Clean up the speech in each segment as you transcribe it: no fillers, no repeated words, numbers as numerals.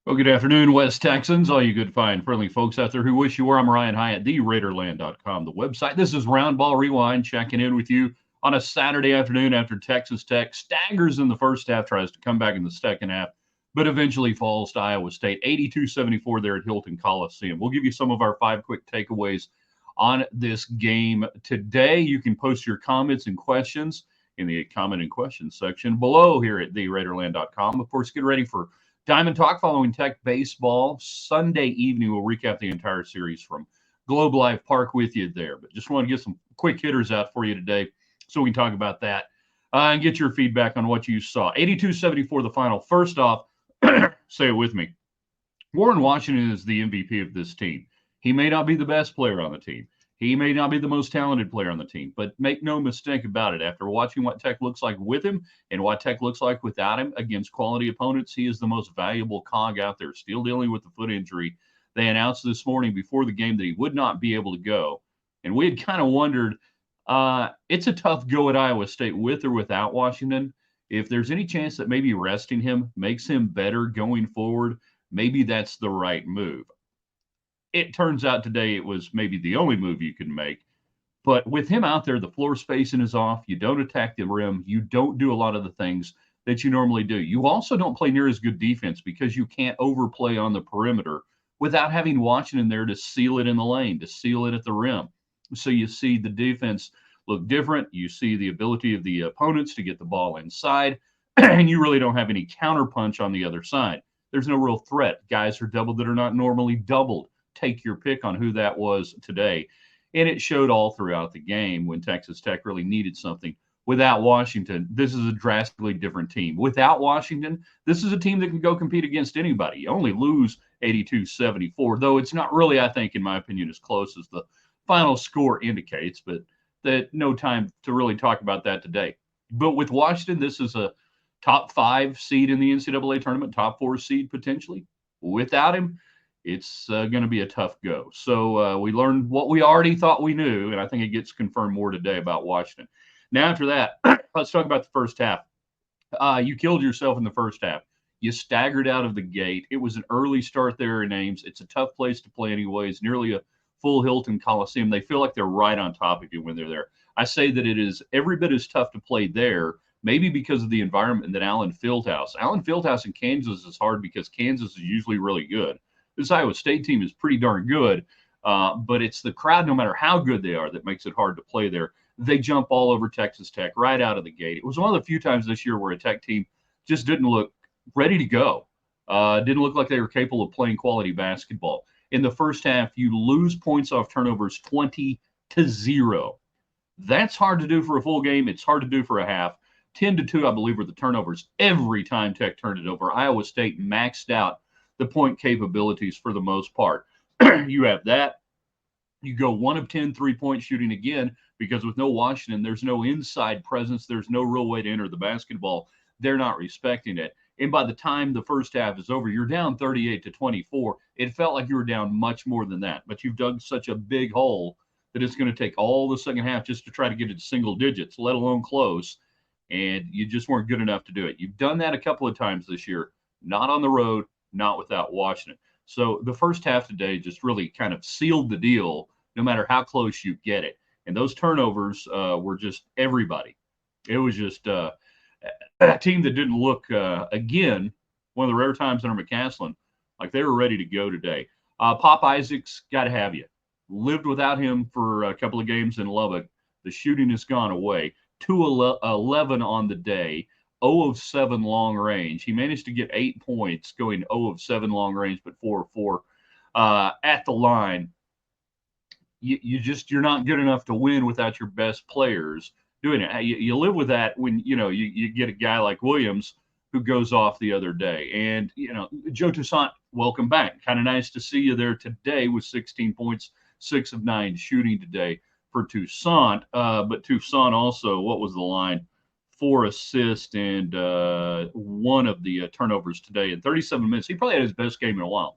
Well, good afternoon, West Texans, all you good, fine, friendly folks out there who wish you were. I'm Ryan Hyatt, the Raiderland.com, the website. This is Roundball Rewind, checking in with you on a Saturday afternoon after Texas Tech staggers in the first half, tries to come back in the second half, but eventually falls to Iowa State, 82-74 there at Hilton Coliseum. We'll give you some of our 5 quick takeaways on this game today. You can post your comments and questions in the comment and questions section below here at theraiderland.com. Of course, get ready for Diamond Talk following Tech baseball. Sunday evening, we'll recap the entire series from Globe Life Park with you there. But just want to get some quick hitters out for you today so we can talk about that and get your feedback on what you saw. 82-74 the final. First off, say it with me. Warren Washington is the MVP of this team. He may not be the best player on the team. He may not be the most talented player on the team, but make no mistake about it. After watching what Tech looks like with him and what Tech looks like without him against quality opponents, he is the most valuable cog out there, still dealing with the foot injury. They announced this morning before the game that he would not be able to go. And we had kind of wondered, it's a tough go at Iowa State with or without Washington. If there's any chance that maybe resting him makes him better going forward, maybe that's the right move. It turns out today it was maybe the only move you can make. But with him out there, the floor spacing is off. You don't attack the rim. You don't do a lot of the things that you normally do. You also don't play near as good defense because you can't overplay on the perimeter without having Washington there to seal it in the lane, to seal it at the rim. So you see the defense look different. You see the ability of the opponents to get the ball inside, and you really don't have any counterpunch on the other side. There's no real threat. Guys are doubled that are not normally doubled. Take your pick on who that was today. And it showed all throughout the game when Texas Tech really needed something. Without Washington, this is a drastically different team. Without Washington, this is a team that can go compete against anybody. You only lose 82-74, though it's not really, I think, in my opinion, as close as the final score indicates, but that no time to really talk about that today. But with Washington, this is a top 5 seed in the NCAA tournament, top 4 seed potentially. Without him, it's going to be a tough go. So we learned what we already thought we knew, and I think it gets confirmed more today about Washington. Now, after that, let's talk about the first half. You killed yourself in the first half. You staggered out of the gate. It was an early start there in Ames. It's a tough place to play anyways, nearly a full Hilton Coliseum. They feel like they're right on top of you when they're there. I say that it is every bit as tough to play there, maybe because of the environment than Allen Fieldhouse. Allen Fieldhouse in Kansas is hard because Kansas is usually really good. This Iowa State team is pretty darn good, but it's the crowd, no matter how good they are, that makes it hard to play there. They jump all over Texas Tech right out of the gate. It was one of the few times this year where a Tech team just didn't look ready to go. Didn't look like they were capable of playing quality basketball. In the first half, you lose points off turnovers 20-0. That's hard to do for a full game. It's hard to do for a half. 10-2, I believe, were the turnovers every time Tech turned it over. Iowa State maxed out the point capabilities for the most part. You have that. You go 1 of 10 3-point shooting again because with no Washington, there's no inside presence. There's no real way to enter the basketball. They're not respecting it. And by the time the first half is over, you're down 38-24. It felt like you were down much more than that. But you've dug such a big hole that it's going to take all the second half just to try to get it to single digits, let alone close. And you just weren't good enough to do it. You've done that a couple of times this year, not on the road, not without Washington. So the first half today just really kind of sealed the deal, no matter how close you get it. And those turnovers were just everybody. It was just a team that didn't look, again, one of the rare times under McCaslin, like they were ready to go today. Pop Isaacs, got to have you. Lived without him for a couple of games in Lubbock. The shooting has gone away. 2-11 on the day. 0 of 7 long range. He managed to get 8 points going 0 of 7 long range, but 4 of 4 at the line. You're not good enough to win without your best players doing it. You live with that when, you get a guy like Williams who goes off the other day. And, Joe Toussaint, welcome back. Kind of nice to see you there today with 16 points, 6 of 9 shooting today for Toussaint. But Toussaint also, what was the line? 4 assists and 1 of the turnovers today in 37 minutes. He probably had his best game in a while.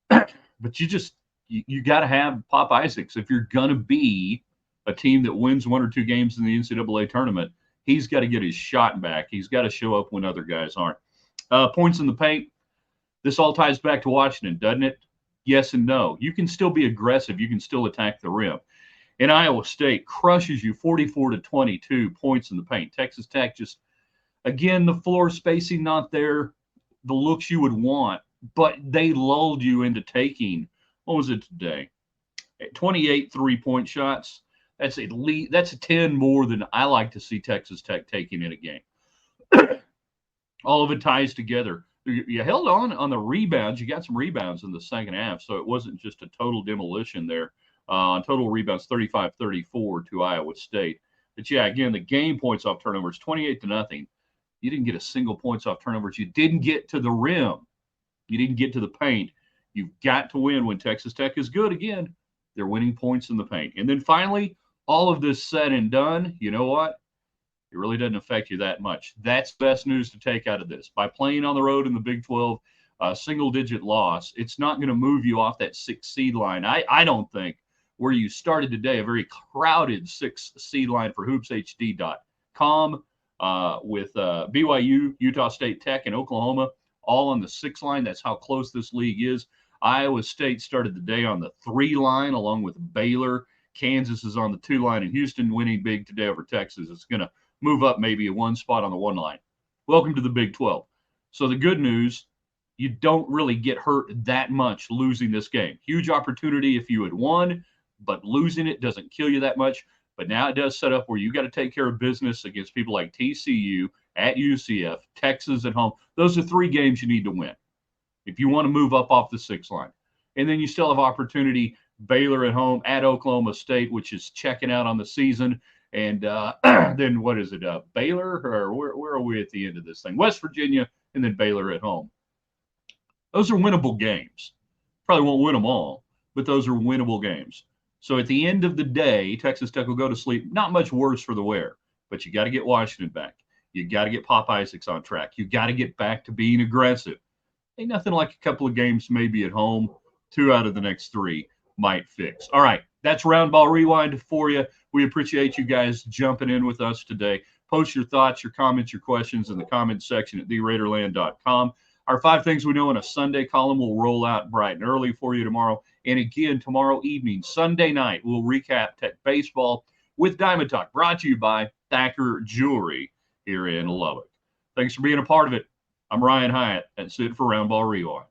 But you got to have Pop Isaacs. If you're going to be a team that wins 1 or 2 games in the NCAA tournament, he's got to get his shot back. He's got to show up when other guys aren't. Points in the paint, This all ties back to Washington, doesn't it? Yes and no. You can still be aggressive. You can still attack the rim. And Iowa State crushes you 44-22 points in the paint. Texas Tech just, again, the floor spacing not there, the looks you would want, but they lulled you into taking, what was it today? 28 3-point shots. That's at least, that's 10 more than I like to see Texas Tech taking in a game. All of it ties together. You held on the rebounds. You got some rebounds in the second half, so it wasn't just a total demolition there. On total rebounds, 35-34 to Iowa State. But yeah, again, the game points off turnovers, 28-0. You didn't get a single points off turnovers. You didn't get to the rim. You didn't get to the paint. You've got to win when Texas Tech is good again. They're winning points in the paint. And then finally, all of this said and done, you know what? It really doesn't affect you that much. That's best news to take out of this. By playing on the road in the Big 12, single-digit loss, it's not going to move you off that 6 seed line. I don't think where you started today, a very crowded 6 seed line for hoopshd.com with BYU, Utah State Tech, and Oklahoma all on the 6 line. That's how close this league is. Iowa State started the day on the 3 line along with Baylor. Kansas is on the 2 line, and Houston winning big today over Texas. It's going to move up maybe a 1 spot on the 1 line. Welcome to the Big 12. So the good news, you don't really get hurt that much losing this game. Huge opportunity if you had won, but losing it doesn't kill you that much. But now it does set up where you got to take care of business against people like TCU, at UCF, Texas at home. Those are 3 games you need to win if you want to move up off the 6 line. And then you still have opportunity, Baylor at home, at Oklahoma State, which is checking out on the season. And then what is it? Baylor, or where are we at the end of this thing? West Virginia, and then Baylor at home. Those are winnable games. Probably won't win them all, but those are winnable games. So at the end of the day, Texas Tech will go to sleep. Not much worse for the wear, but you got to get Washington back. You got to get Pop Isaacs on track. You got to get back to being aggressive. Ain't nothing like a couple of games maybe at home. 2 out of the next 3 might fix. All right, that's Roundball Rewind for you. We appreciate you guys jumping in with us today. Post your thoughts, your comments, your questions in the comments section at theraiderland.com. Our 5 things we know in a Sunday column will roll out bright and early for you tomorrow. And again, tomorrow evening, Sunday night, we'll recap Tech baseball with Diamond Talk, brought to you by Thacker Jewelry here in Lubbock. Thanks for being a part of it. I'm Ryan Hyatt. That's it for Roundball Rewind.